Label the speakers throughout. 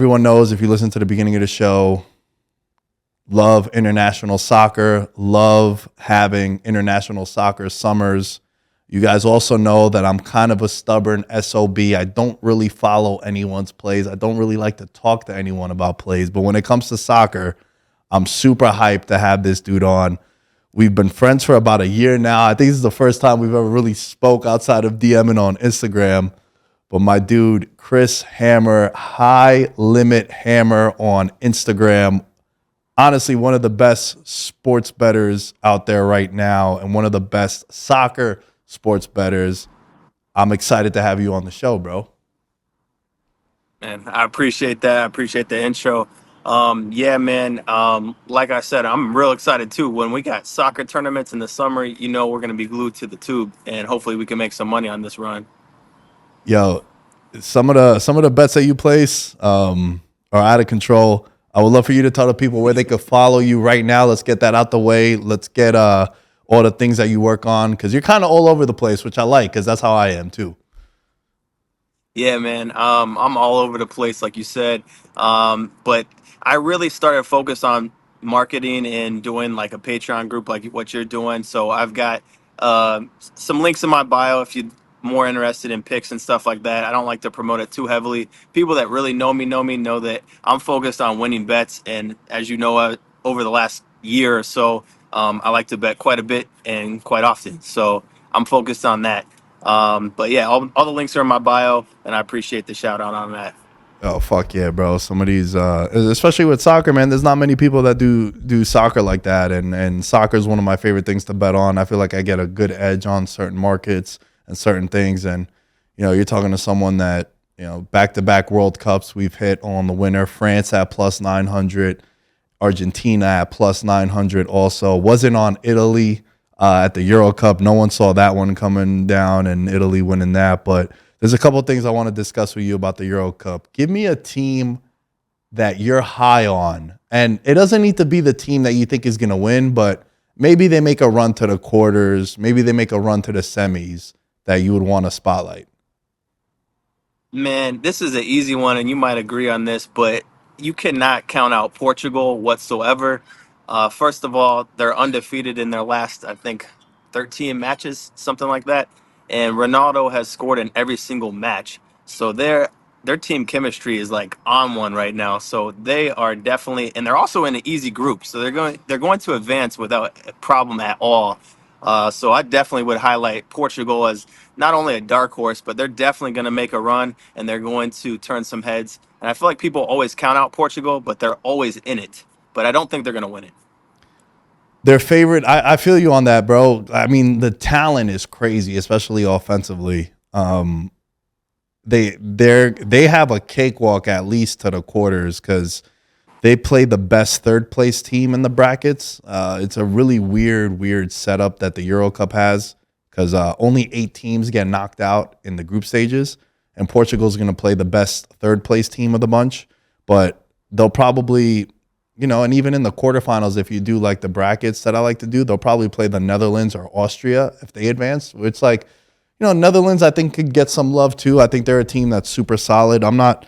Speaker 1: Everyone knows if you listen to the beginning of the show, love international soccer, love having international soccer summers. You guys also know that I'm kind of a stubborn SOB. I don't really follow anyone's plays. I don't really like to talk to anyone about plays. But when it comes to soccer, I'm super hyped to have this dude on. We've been friends for about a year now. I think this is the first time we've ever really spoke outside of DMing on Instagram. But my dude, Chris Hammer, High Limit Hammer on Instagram, honestly, one of the best sports bettors out there right now and one of the best soccer sports bettors. I'm excited to have you on the show, bro.
Speaker 2: Man, I appreciate that. I appreciate the intro. Yeah, man. Like I said, I'm real excited too. When we got soccer tournaments in the summer, we're gonna be glued to the tube, and hopefully we can make some money on this run.
Speaker 1: Yo, some of the bets that you place are out of control. I would love for you to tell the people where they could follow you right now. Let's get that out the way. Let's get all the things that you work on because you're kind of all over the place, which I like because that's how I am too.
Speaker 2: Yeah, man. I'm all over the place, like you said. But I really started focus on marketing and doing like a Patreon group, like what you're doing. So I've got some links in my bio if you're more interested in picks and stuff like that. I don't like to promote it too heavily. People that really know me know that I'm focused on winning bets. And as you know, over the last year or so, I like to bet quite a bit and quite often. So I'm focused on that. But yeah, all the links are in my bio, and I appreciate the shout out on that.
Speaker 1: Oh fuck yeah, bro! Some of these, especially with soccer, man. There's not many people that do soccer like that, and soccer is one of my favorite things to bet on. I feel like I get a good edge on certain markets and certain things, and you're talking to someone that back to back World Cups we've hit on the winner. France at plus 900, Argentina at plus 900. Also wasn't on Italy at the Euro Cup. No one saw that one coming down, and Italy winning that, but. There's a couple of things I want to discuss with you about the Euro Cup. Give me a team that you're high on. And it doesn't need to be the team that you think is going to win, but maybe they make a run to the quarters. Maybe they make a run to the semis that you would want to spotlight.
Speaker 2: Man, this is an easy one, and you might agree on this, but you cannot count out Portugal whatsoever. First of all, they're undefeated in their last, I think, 13 matches, something like that. And Ronaldo has scored in every single match. So their team chemistry is like on one right now. So they are definitely, and they're also in an easy group. So they're going to advance without a problem at all. So I definitely would highlight Portugal as not only a dark horse, but they're definitely going to make a run and they're going to turn some heads. And I feel like people always count out Portugal, but they're always in it. But I don't think they're going to win it.
Speaker 1: Their favorite, I feel you on that, bro. I mean, the talent is crazy, especially offensively. They have a cakewalk at least to the quarters because they play the best third place team in the brackets. It's a really weird setup that the Euro Cup has because only 8 teams get knocked out in the group stages, and Portugal's going to play the best third place team of the bunch. But they'll probably, and even in the quarterfinals, if you do like the brackets that I like to do, they'll probably play the Netherlands or Austria if they advance. It's like, Netherlands I think could get some love too. I think they're a team that's super solid. I'm not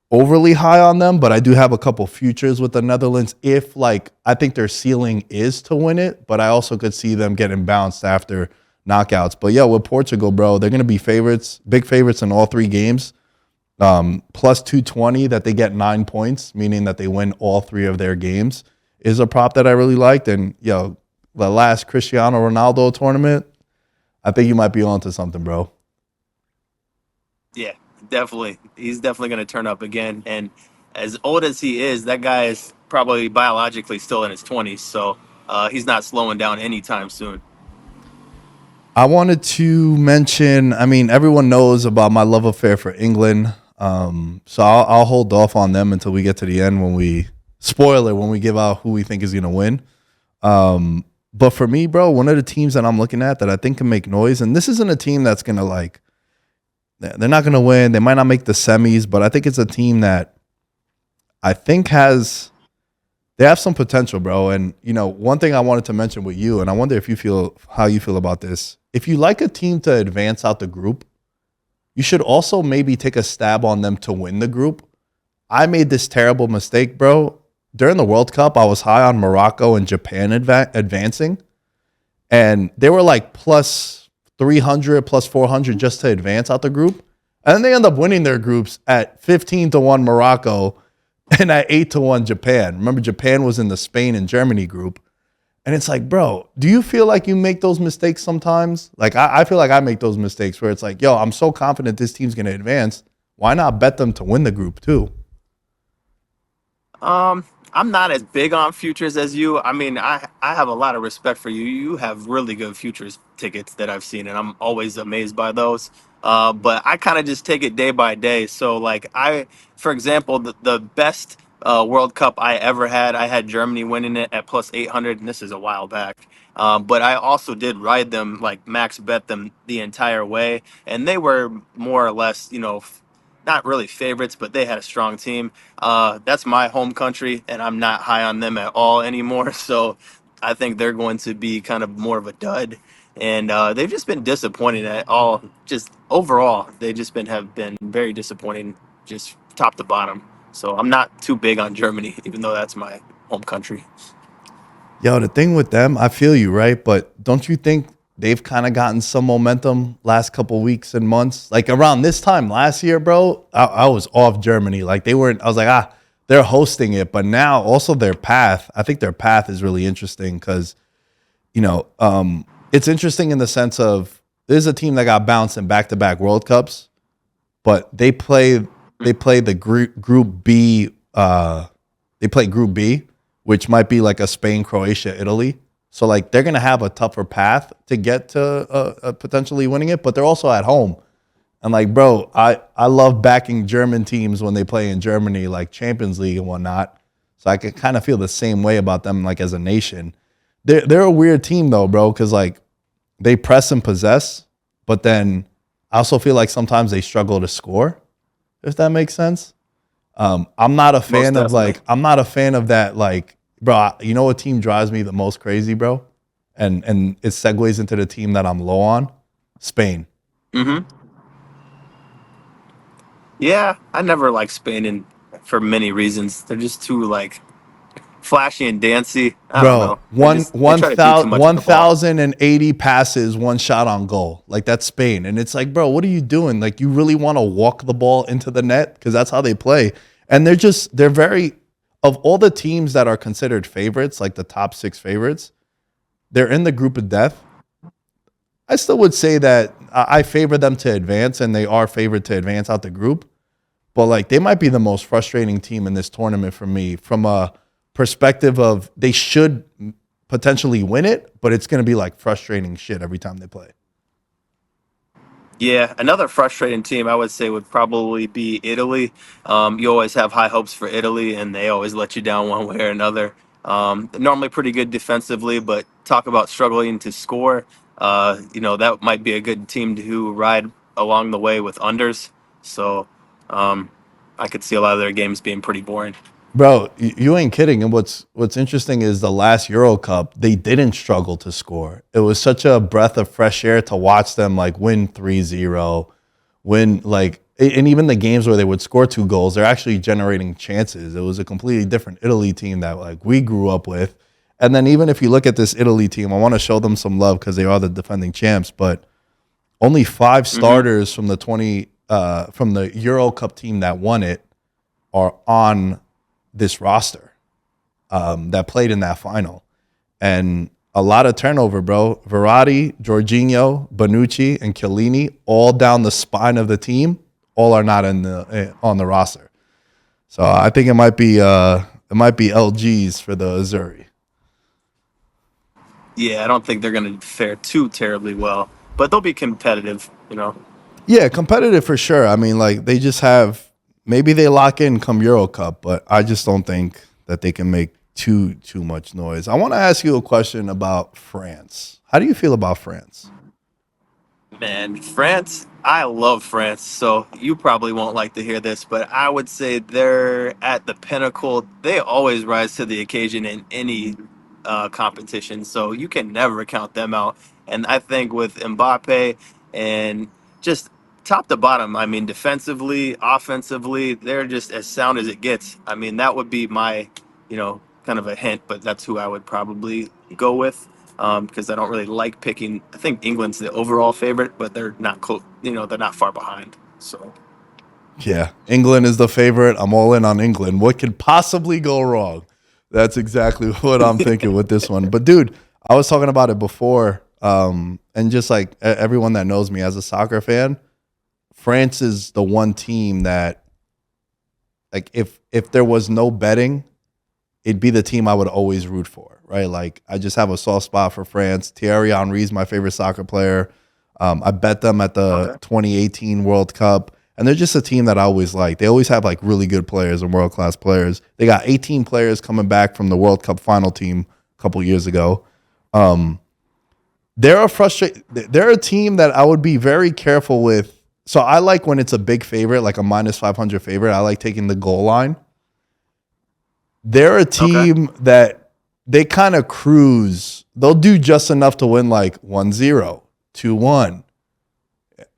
Speaker 1: overly high on them, but I do have a couple futures with the Netherlands if I think their ceiling is to win it, but I also could see them getting bounced after knockouts. But yeah, with Portugal, bro, they're going to be favorites, big favorites in all 3 games. Plus 220 that they get 9 points, meaning that they win all 3 of their games is a prop that I really liked. And the last Cristiano Ronaldo tournament, I think you might be onto something, bro.
Speaker 2: Yeah, definitely. He's definitely going to turn up again. And as old as he is, that guy is probably biologically still in his 20s. So he's not slowing down anytime soon.
Speaker 1: I wanted to mention, I mean, everyone knows about my love affair for England. So I'll hold off on them until we get to the end when we give out who we think is going to win. But for me, bro, one of the teams that I'm looking at that I think can make noise, and this isn't a team that's going to they're not going to win. They might not make the semis, but I think it's a team that I think they have some potential, bro. And, one thing I wanted to mention with you, and I wonder how you feel about this. If you like a team to advance out the group, you should also maybe take a stab on them to win the group. I made this terrible mistake, bro. During the World Cup, I was high on Morocco and Japan advancing, and they were like plus 300, plus 400 just to advance out the group. And then they end up winning their groups at 15-1 Morocco and at 8-1 Japan. Remember, Japan was in the Spain and Germany group. And it's like, bro, do you feel like you make those mistakes sometimes? Like, I feel like I make those mistakes where it's like, yo, I'm so confident this team's going to advance. Why not bet them to win the group too?
Speaker 2: I'm not as big on futures as you. I mean, I have a lot of respect for you. You have really good futures tickets that I've seen, and I'm always amazed by those. But I kind of just take it day by day. So, like, for example, the best World Cup I ever had, I had Germany winning it at plus 800, and this is a while back. But I also did ride them, like max bet them the entire way, and they were more or less, not really favorites, but they had a strong team. That's my home country, and I'm not high on them at all anymore. So I think they're going to be kind of more of a dud. And they've just been disappointing at all. Just overall, they just have been very disappointing, just top to bottom. So I'm not too big on Germany, even though that's my home country.
Speaker 1: Yo, the thing with them, I feel you, right? But don't you think they've kind of gotten some momentum last couple weeks and months? Like around this time last year, bro, I was off Germany. Like they weren't, I was like, they're hosting it. But now also their path, I think their path is really interesting because, it's interesting in the sense of this is a team that got bounced in back-to-back World Cups, but they play the group B. They play Group B, which might be like a Spain, Croatia, Italy. So like they're gonna have a tougher path to get to potentially winning it, but they're also at home. And like, bro, I love backing German teams when they play in Germany, like Champions League and whatnot. So I could kind of feel the same way about them, like as a nation. They're a weird team though, bro, because like they press and possess, but then I also feel like sometimes they struggle to score, if that makes sense. I'm not a
Speaker 2: Most
Speaker 1: fan of
Speaker 2: definitely.
Speaker 1: like I'm not a fan of that like bro. You know what team drives me the most crazy, bro? And it segues into the team that I'm low on, Spain.
Speaker 2: Hmm. Yeah, I never liked Spain, and for many reasons. They're just too like flashy and dancy. I don't
Speaker 1: Bro,
Speaker 2: know. They try to do too much with the ball.
Speaker 1: 1,080 passes, one shot on goal. Like that's Spain. And it's like, bro, what are you doing? Like you really want to walk the ball into the net? Because that's how they play. And they're very of all the teams that are considered favorites, like the top six favorites, they're in the group of death. I still would say that I favor them to advance, and they are favored to advance out the group. But like they might be the most frustrating team in this tournament for me from a perspective of they should potentially win it, but it's going to be like frustrating shit every time they play.
Speaker 2: Yeah, another frustrating team I would say would probably be Italy. You always have high hopes for Italy, and they always let you down one way or another. Normally pretty good defensively, but talk about struggling to score. That might be a good team to ride along the way with unders. So um, I could see a lot of their games being pretty boring.
Speaker 1: Bro, you ain't kidding. And what's interesting is the last Euro Cup, they didn't struggle to score. It was such a breath of fresh air to watch them like win 3-0, win like and even the games where they would score two goals, they're actually generating chances. It was a completely different Italy team that like we grew up with. And then even if you look at this Italy team, I want to show them some love because they are the defending champs, but only five
Speaker 2: Hmm.
Speaker 1: starters from the Euro Cup team that won it are on this roster that played in that final. And a lot of turnover, bro. Verratti, Jorginho, Bonucci, and Chiellini, all down the spine of the team, all are not on the roster. So I think it might be LGs for the Azzurri.
Speaker 2: Yeah, I don't think they're going to fare too terribly well, but they'll be competitive.
Speaker 1: Yeah, competitive for sure. I mean, like they just have maybe they lock in come Euro Cup, but I just don't think that they can make too much noise. I want to ask you a question about France. How do you feel about France?
Speaker 2: Man, France, I love France, so you probably won't like to hear this, but I would say they're at the pinnacle. They always rise to the occasion in any competition, so you can never count them out. And I think with Mbappe and just top to bottom, I mean, defensively, offensively, they're just as sound as it gets. I mean, that would be my, kind of a hint, but that's who I would probably go with because I don't really like picking. I think England's the overall favorite, but they're not close. They're not far behind. So
Speaker 1: Yeah, England is the favorite. I'm all in on England. What could possibly go wrong? That's exactly what I'm thinking with this one. But dude, I was talking about it before, and just like everyone that knows me as a soccer fan, France is the one team that, like, if there was no betting, it'd be the team I would always root for, right? Like, I just have a soft spot for France. Thierry Henry is my favorite soccer player. I bet them at the
Speaker 2: okay,
Speaker 1: 2018 World Cup, and they're just a team that I always like. They always have like really good players and world class players. They got 18 players coming back from the World Cup final team a couple years ago. Um, They're a team that I would be very careful with. So I like when it's a big favorite, like a minus 500 favorite. I like taking the goal line. They're a
Speaker 2: okay.
Speaker 1: team that they kind of cruise. They'll do just enough to win like 1-0, 2-1.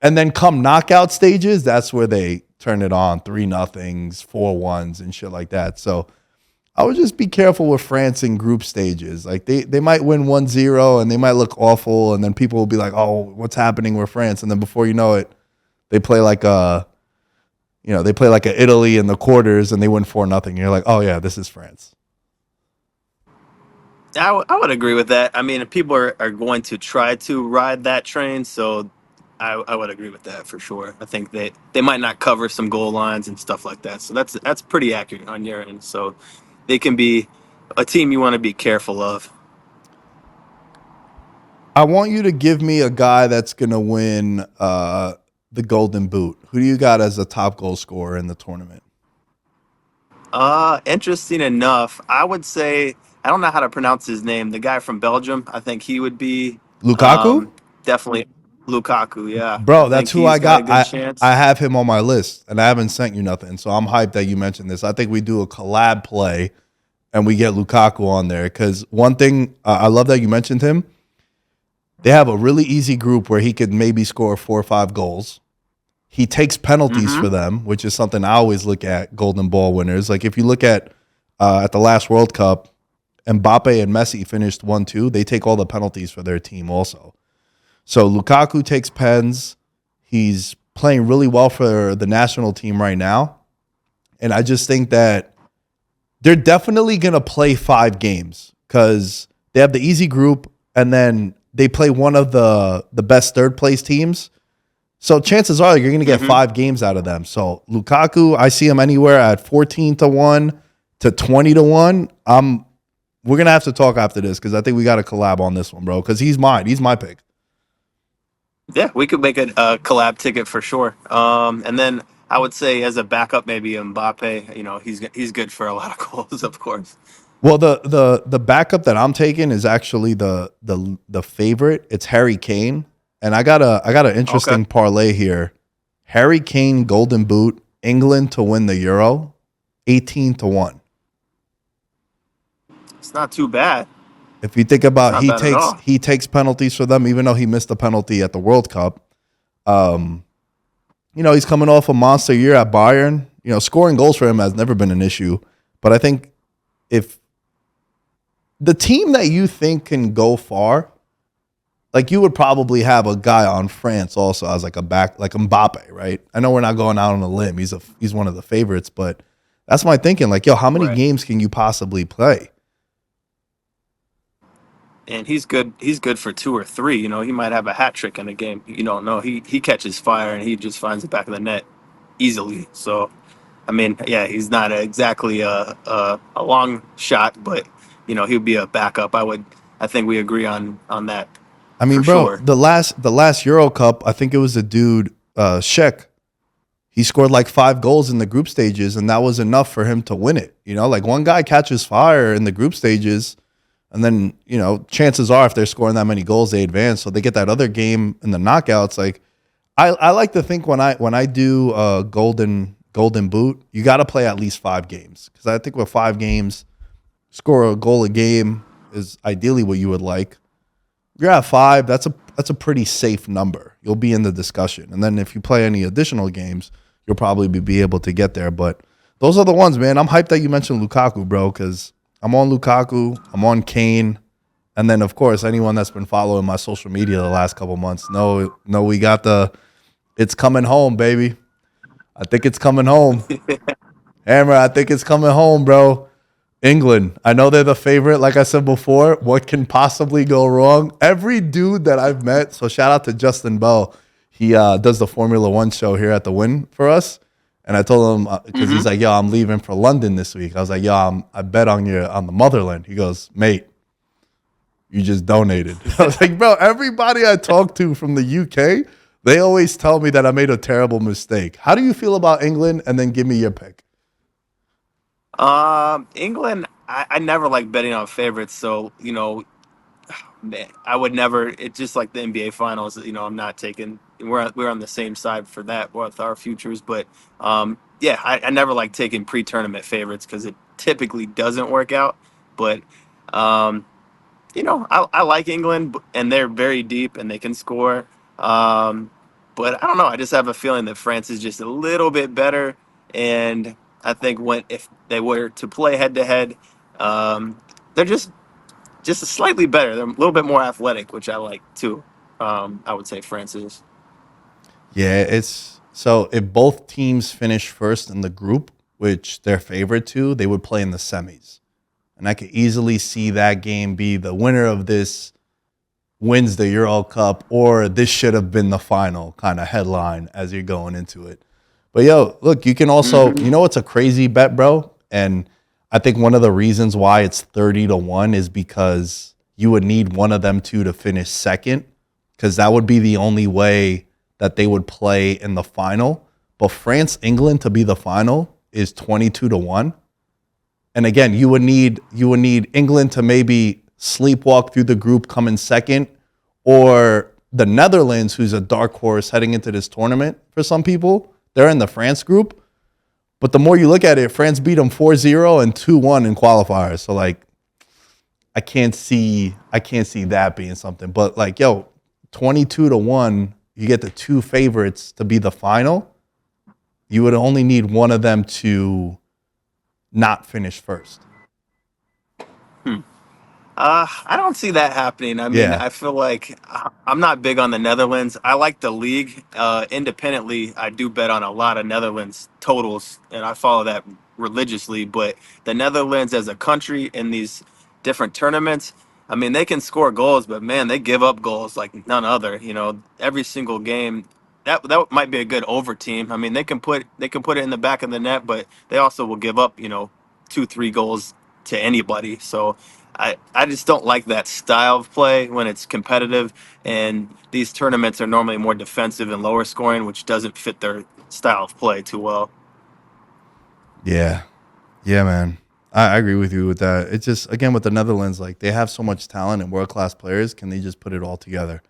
Speaker 1: And then come knockout stages, that's where they turn it on 3-0s, 4-1s, and shit like that. So I would just be careful with France in group stages. Like they might win 1-0 and they might look awful. And then people will be like, oh, what's happening with France? And then before you know it, they play like a Italy in the quarters and they win 4-0. You're like, oh yeah, this is France.
Speaker 2: I would agree with that. I mean, people are going to try to ride that train, so I would agree with that for sure. I think they might not cover some goal lines and stuff like that. So that's pretty accurate on your end. So they can be a team you want to be careful of.
Speaker 1: I want you to give me a guy that's going to win the Golden Boot. Who do you got as the top goal scorer in the tournament?
Speaker 2: Interesting enough, I would say I don't know how to pronounce his name. The guy from Belgium, I think he would be
Speaker 1: Lukaku?
Speaker 2: um, definitely Lukaku. Yeah, I
Speaker 1: Bro, that's
Speaker 2: think
Speaker 1: who I
Speaker 2: he's got a
Speaker 1: got.
Speaker 2: good
Speaker 1: I
Speaker 2: chance.
Speaker 1: have him on my list and I haven't sent you nothing. So I'm hyped that you mentioned this. I think we do a collab play and we get Lukaku on there because one thing I love that you mentioned him. They have a really easy group where he could maybe score 4 or 5 goals. He takes penalties
Speaker 2: Mm-hmm.
Speaker 1: for them, which is something I always look at Golden Ball winners. Like if you look at the last World Cup, Mbappe and Messi finished 1-2. They take all the penalties for their team also. So Lukaku takes pens. He's playing really well for the national team right now. And I just think that they're definitely going to play 5 games because they have the easy group and then they play one of the best third place teams. So chances are you're going to get
Speaker 2: Mm-hmm.
Speaker 1: 5 games out of them. So Lukaku, I see him anywhere at 14-1 to 20-1. We're going to have to talk after this because I think we got to collab on this one, bro, because he's mine. He's my pick.
Speaker 2: Yeah, we could make a collab ticket for sure. And then I would say as a backup, maybe Mbappe. He's good for a lot of goals, of course.
Speaker 1: Well, the backup that I'm taking is actually the favorite. It's Harry Kane, and I got an
Speaker 2: Okay,
Speaker 1: interesting parlay here. Harry Kane Golden Boot, England to win the Euro, 18-1.
Speaker 2: it's not too bad.
Speaker 1: If you think
Speaker 2: It's
Speaker 1: about
Speaker 2: not bad at all.
Speaker 1: he takes penalties for them, even though he missed a penalty at the World Cup. Um, he's coming off a monster year at Bayern. Scoring goals for him has never been an issue. But I think if the team that you think can go far, like you would probably have a guy on France also as like a back, like Mbappe, right? I know we're not going out on a limb. He's one of the favorites, but that's my thinking. Like, yo, how many
Speaker 2: Right.
Speaker 1: games can you possibly play?
Speaker 2: And he's good. He's good for two or three. He might have a hat trick in a game. You don't know. He catches fire and he just finds the back of the net easily. So I mean, yeah, he's not exactly a long shot, but he'd be a backup. I think we agree on that
Speaker 1: I
Speaker 2: for
Speaker 1: mean, bro,
Speaker 2: sure.
Speaker 1: the last Euro Cup, I think it was a dude, Sheck. He scored like 5 goals in the group stages, and that was enough for him to win it. Like one guy catches fire in the group stages, and then chances are if they're scoring that many goals, they advance. So they get that other game in the knockouts. Like I like to think when I do golden boot, you got to play at least 5 games because I think with 5 games, score a goal a game is ideally what you would like. you're at 5. That's a pretty safe number. You'll be in the discussion, and then if you play any additional games, you'll probably be able to get there. But those are the ones, man. I'm hyped that you mentioned Lukaku, bro, because I'm on Lukaku, I'm on Kane, and then of course anyone that's been following my social media the last couple months know we got the it's coming home, baby. I think it's coming home. Hammer, I think it's coming home, bro. England. I know they're the favorite, like I said before. What can possibly go wrong? Every dude that I've met, so shout out to Justin Bell. He does the Formula One show here at the Win for us. And I told him, because he's like, yo, I'm leaving for London this week. I was like, yo, I bet on the motherland. He goes, mate, you just donated. I was like, bro, everybody I talk to from the UK, they always tell me that I made a terrible mistake. How do you feel about England? And then give me your pick.
Speaker 2: England, I never like betting on favorites, so man, I would never. It's just like the NBA Finals. I'm not taking. We're on the same side for that with our futures, but yeah, I never like taking pre-tournament favorites because it typically doesn't work out. But um, I like England, and they're very deep and they can score. Um, but I don't know. I just have a feeling that France is just a little bit better, and I think if they were to play head to head, they're just slightly better. They're a little bit more athletic, which I like too. I would say France is.
Speaker 1: Yeah, it's so if both teams finish first in the group, which they're favored to, they would play in the semis. And I could easily see that game be the winner of this wins the Euro Cup, or this should have been the final kind of headline as you're going into it. But yo, look, you can also,
Speaker 2: Hmm.
Speaker 1: it's a crazy bet, bro. And I think one of the reasons why it's 30-1 is because you would need one of them two to finish second, because that would be the only way that they would play in the final. But France England to be the final is 22-1. And again, you would need England to maybe sleepwalk through the group, come in second, or the Netherlands, who's a dark horse heading into this tournament for some people. They're in the France group. But the more you look at it, France beat them 4-0 and 2-1 in qualifiers. So like I can't see that being something. But like, yo, 22-1, you get the two favorites to be the final. You would only need one of them to not finish first.
Speaker 2: I don't see that happening. I mean,
Speaker 1: Yeah.
Speaker 2: I feel like I'm not big on the Netherlands. I like the league. Independently, I do bet on a lot of Netherlands totals, and I follow that religiously. But the Netherlands as a country in these different tournaments, I mean, they can score goals, but man, they give up goals like none other. Every single game. That might be a good over team. I mean, they can put it in the back of the net, but they also will give up, 2, 3 goals to anybody. So I just don't like that style of play when it's competitive, and these tournaments are normally more defensive and lower scoring, which doesn't fit their style of play too well.
Speaker 1: Yeah. Yeah, man. I agree with you with that. It's just, again, with the Netherlands, like they have so much talent and world class players. Can they just put it all together?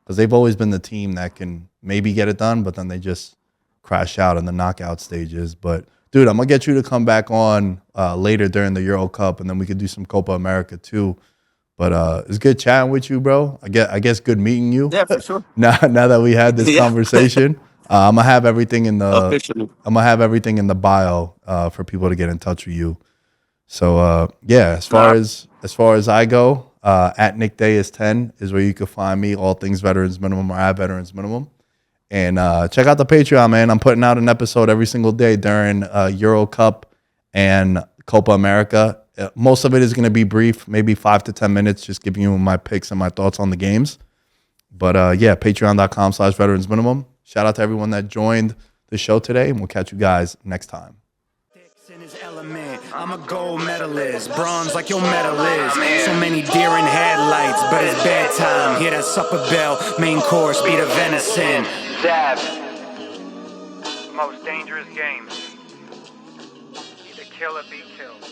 Speaker 1: Because they've always been the team that can maybe get it done, but then they just crash out in the knockout stages. But dude, I'm gonna get you to come back on later during the Euro Cup, and then we could do some Copa America too. But it's good chatting with you, bro. I guess good meeting you.
Speaker 2: Yeah, for sure.
Speaker 1: Now that we had this
Speaker 2: Yeah,
Speaker 1: conversation, I'm gonna have everything in the
Speaker 2: officially.
Speaker 1: I'm gonna have everything in the bio for people to get in touch with you. So yeah, as far
Speaker 2: Nah,
Speaker 1: as I go, at Nick Day is 10 is where you can find me. All things Veterans Minimum or at Veterans Minimum. And check out the Patreon, man. I'm putting out an episode every single day during Euro Cup and Copa America. Most of it is going to be brief, maybe 5 to 10 minutes, just giving you my picks and my thoughts on the games. But yeah, patreon.com/veterans minimum. Shout out to everyone that joined the show today, and we'll catch you guys next time.
Speaker 3: In his element, I'm a gold medalist, bronze like your medal is. So many deer in headlights, but it's bedtime. Hear that supper bell, main course, be the venison.
Speaker 4: Dab. Most dangerous game. Either kill or be killed.